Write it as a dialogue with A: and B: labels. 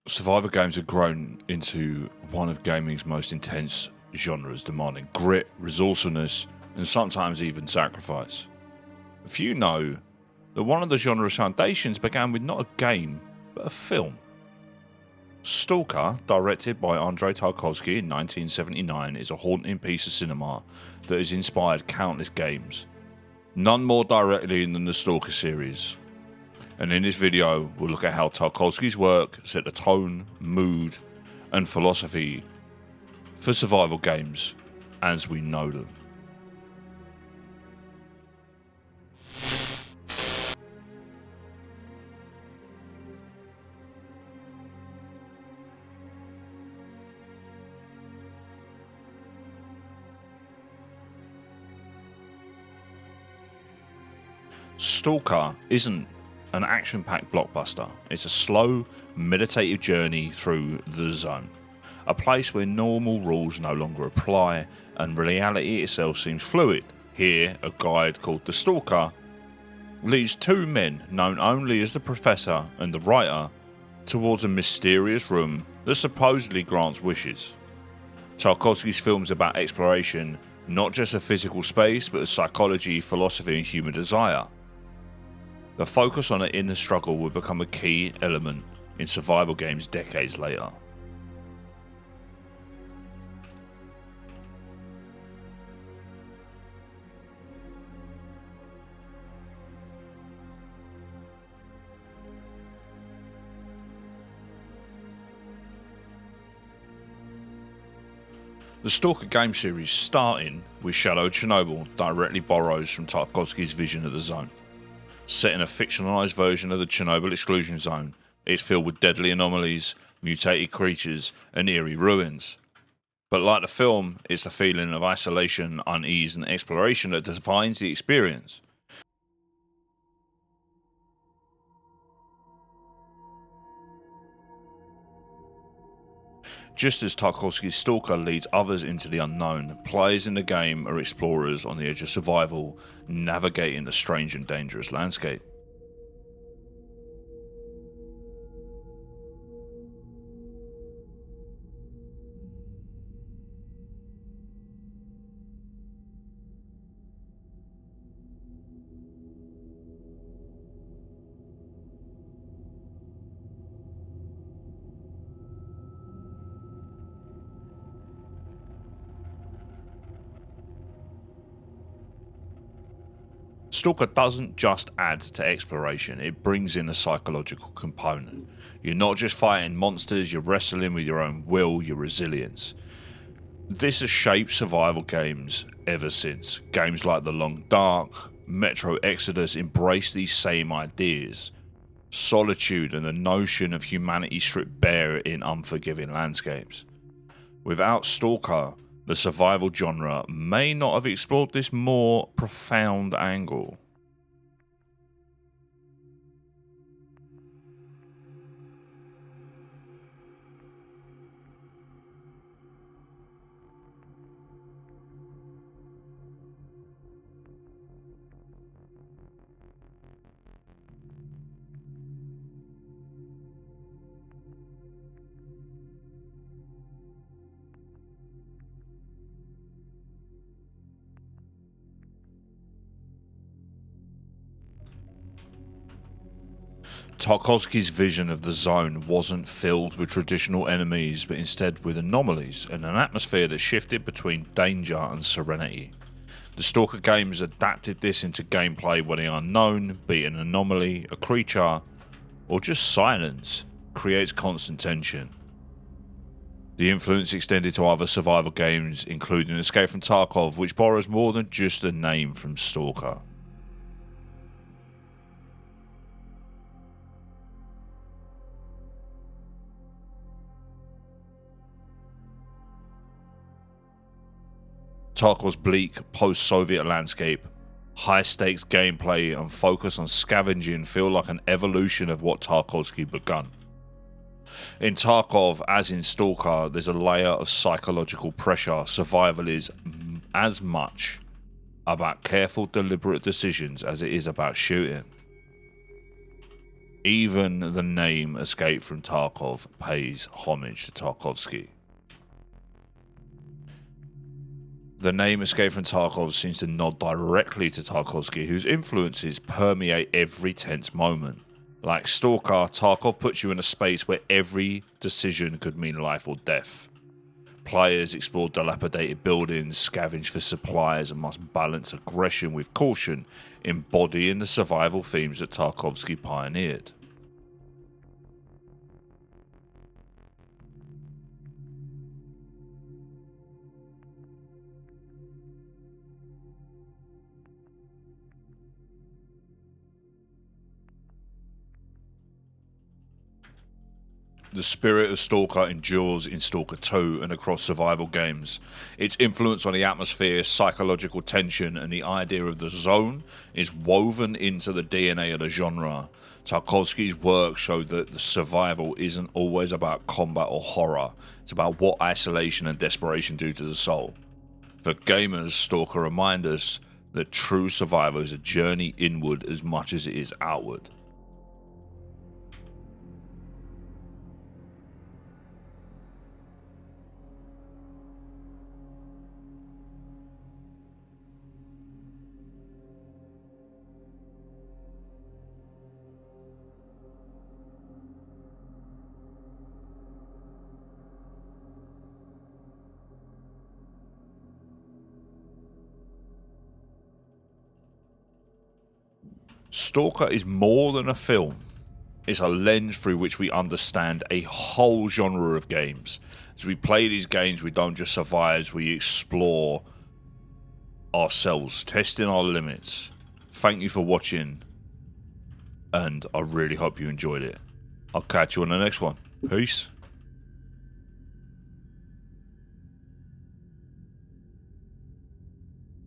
A: Survivor games have grown into one of gaming's most intense genres, demanding grit, resourcefulness, and sometimes even sacrifice. Few know that one of the genre's foundations began with not a game, but a film. Stalker, directed by Andrei Tarkovsky in 1979, is a haunting piece of cinema that has inspired countless games, none more directly than the Stalker series. And in this video, we'll look at how Tarkovsky's work set the tone, mood, and philosophy for survival games as we know them. Stalker isn't an action-packed blockbuster. It's a slow, meditative journey through the zone, a place where normal rules no longer apply and reality itself seems fluid. Here, a guide called the Stalker leads two men, known only as the Professor and the Writer, towards a mysterious room that supposedly grants wishes. Tarkovsky's films are about exploration, not just of physical space, but of psychology, philosophy, and human desire. The focus on an inner struggle would become a key element in survival games decades later. The Stalker game series, starting with Shadow Chernobyl, directly borrows from Tarkovsky's vision of the zone. Set in a fictionalized version of the Chernobyl exclusion zone, it's filled with deadly anomalies, mutated creatures, and eerie ruins. But like the film, it's the feeling of isolation, unease, and exploration that defines the experience. Just as Tarkovsky's Stalker leads others into the unknown, players in the game are explorers on the edge of survival, navigating a strange and dangerous landscape. Stalker doesn't just add to exploration, it brings in a psychological component. You're not just fighting monsters, you're wrestling with your own will, your resilience. This has shaped survival games ever since. Games like The Long Dark, Metro Exodus embrace these same ideas. Solitude and the notion of humanity stripped bare in unforgiving landscapes. Without Stalker, the survival genre may not have explored this more profound angle. Tarkovsky's vision of the zone wasn't filled with traditional enemies, but instead with anomalies and an atmosphere that shifted between danger and serenity. The Stalker games adapted this into gameplay where the unknown, be it an anomaly, a creature, or just silence, creates constant tension. The influence extended to other survival games, including Escape from Tarkov, which borrows more than just a name from Stalker. Tarkov's bleak post-Soviet landscape, high-stakes gameplay and focus on scavenging feel like an evolution of what Tarkovsky begun. In Tarkov, as in Stalker, there's a layer of psychological pressure. Survival is as much about careful, deliberate decisions as it is about shooting. Even the name Escape from Tarkov pays homage to Tarkovsky. The name Escape from Tarkov seems to nod directly to Tarkovsky, whose influences permeate every tense moment. Like Stalker, Tarkov puts you in a space where every decision could mean life or death. Players explore dilapidated buildings, scavenge for supplies, and must balance aggression with caution, embodying the survival themes that Tarkovsky pioneered. The spirit of Stalker endures in Stalker 2 and across survival games. Its influence on the atmosphere, psychological tension, and the idea of the zone is woven into the DNA of the genre. Tarkovsky's work showed that the survival isn't always about combat or horror, it's about what isolation and desperation do to the soul. For gamers, Stalker reminds us that true survival is a journey inward as much as it is outward. Stalker is more than a film. It's a lens through which we understand a whole genre of games. As we play these games, we don't just survive, we explore ourselves, testing our limits. Thank you for watching, and I really hope you enjoyed it. I'll catch you on the next one. Peace.